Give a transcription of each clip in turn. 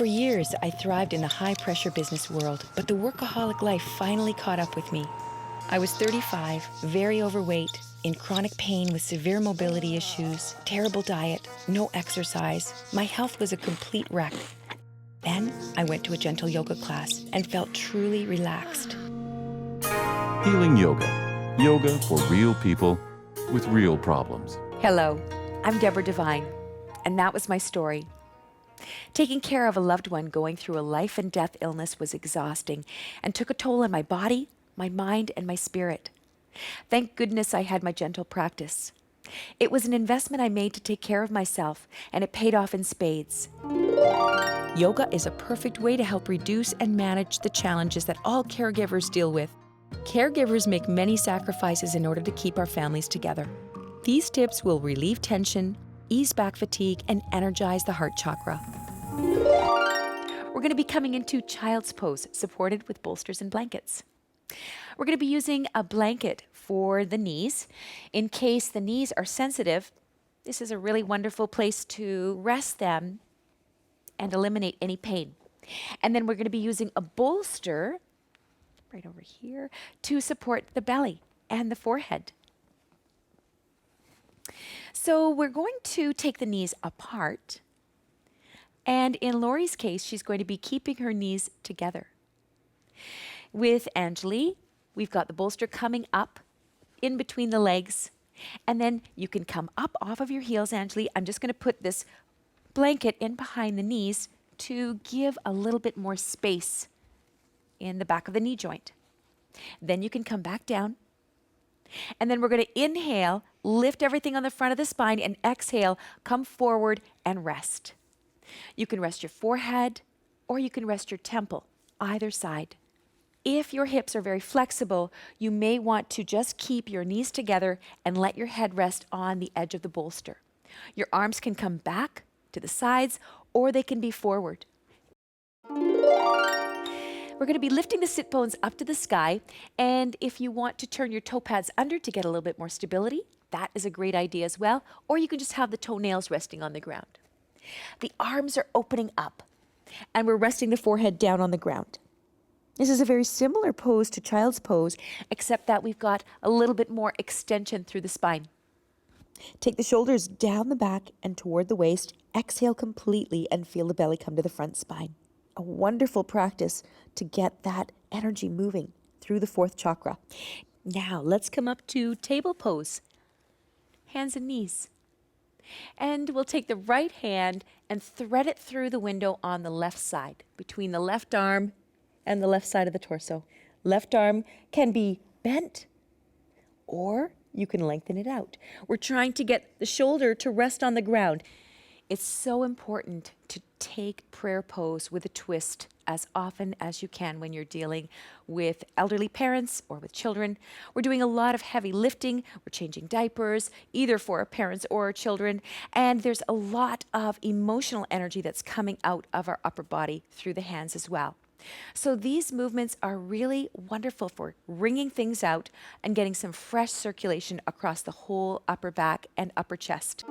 For years, I thrived in the high-pressure business world, but the workaholic life finally caught up with me. I was 35, very overweight, in chronic pain with severe mobility issues, terrible diet, no exercise. My health was a complete wreck. Then I went to a gentle yoga class and felt truly relaxed. Healing Yoga. Yoga for real people with real problems. Hello, I'm Deborah Devine, and that was my story. Taking care of a loved one going through a life and death illness was exhausting and took a toll on my body, my mind, and my spirit. Thank goodness I had my gentle practice. It was an investment I made to take care of myself, and it paid off in spades. Yoga is a perfect way to help reduce and manage the challenges that all caregivers deal with. Caregivers make many sacrifices in order to keep our families together. These tips will relieve tension, ease back fatigue, and energize the heart chakra. We're going to be coming into child's pose, supported with bolsters and blankets. We're going to be using a blanket for the knees. In case the knees are sensitive, this is a really wonderful place to rest them and eliminate any pain. And then we're going to be using a bolster right over here to support the belly and the forehead. So we're going to take the knees apart. And in Lori's case, she's going to be keeping her knees together. With Angeli, we've got the bolster coming up in between the legs. And then you can come up off of your heels, Angeli. I'm just going to put this blanket in behind the knees to give a little bit more space in the back of the knee joint. Then you can come back down. And then we're going to inhale, lift everything on the front of the spine, and exhale, come forward and rest. You can rest your forehead or you can rest your temple, either side. If your hips are very flexible, you may want to just keep your knees together and let your head rest on the edge of the bolster. Your arms can come back to the sides or they can be forward. We're going to be lifting the sit bones up to the sky, and if you want to turn your toe pads under to get a little bit more stability, that is a great idea as well, or you can just have the toenails resting on the ground. The arms are opening up, and we're resting the forehead down on the ground. This is a very similar pose to child's pose, except that we've got a little bit more extension through the spine. Take the shoulders down the back and toward the waist. Exhale completely and feel the belly come to the front spine. A wonderful practice to get that energy moving through the fourth chakra. Now let's come up to table pose. Hands and knees. And we'll take the right hand and thread it through the window on the left side, between the left arm and the left side of the torso. Left arm can be bent, or you can lengthen it out. We're trying to get the shoulder to rest on the ground. It's so important to take prayer pose with a twist as often as you can when you're dealing with elderly parents or with children. We're doing a lot of heavy lifting. We're changing diapers, either for our parents or our children. And there's a lot of emotional energy that's coming out of our upper body through the hands as well. So these movements are really wonderful for wringing things out and getting some fresh circulation across the whole upper back and upper chest.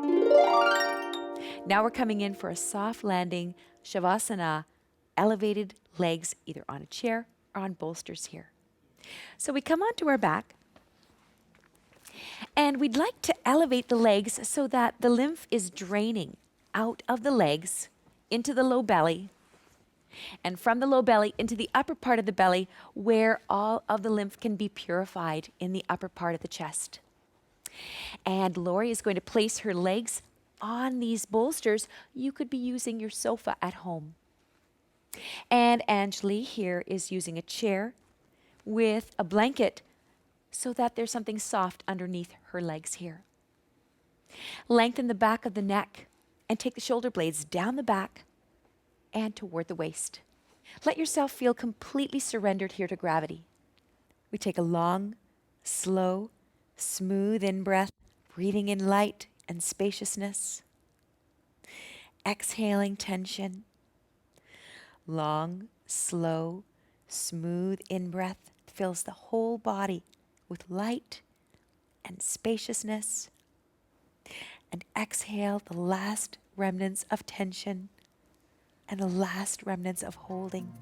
Now we're coming in for a soft landing Savasana, elevated legs either on a chair or on bolsters here. So we come onto our back, and we'd like to elevate the legs so that the lymph is draining out of the legs into the low belly, and from the low belly into the upper part of the belly where all of the lymph can be purified in the upper part of the chest. And Lori is going to place her legs on these bolsters. You could be using your sofa at home. And Angeli here is using a chair with a blanket so that there's something soft underneath her legs here. Lengthen the back of the neck and take the shoulder blades down the back and toward the waist. Let yourself feel completely surrendered here to gravity. We take a long, slow, smooth in-breath, breathing in light and spaciousness. Exhaling tension. Long, slow, smooth in-breath fills the whole body with light and spaciousness. And exhale the last remnants of tension and the last remnants of holding.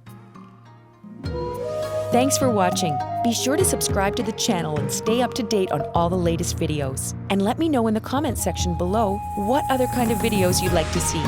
Thanks for watching. Be sure to subscribe to the channel and stay up to date on all the latest videos. And let me know in the comments section below what other kind of videos you'd like to see.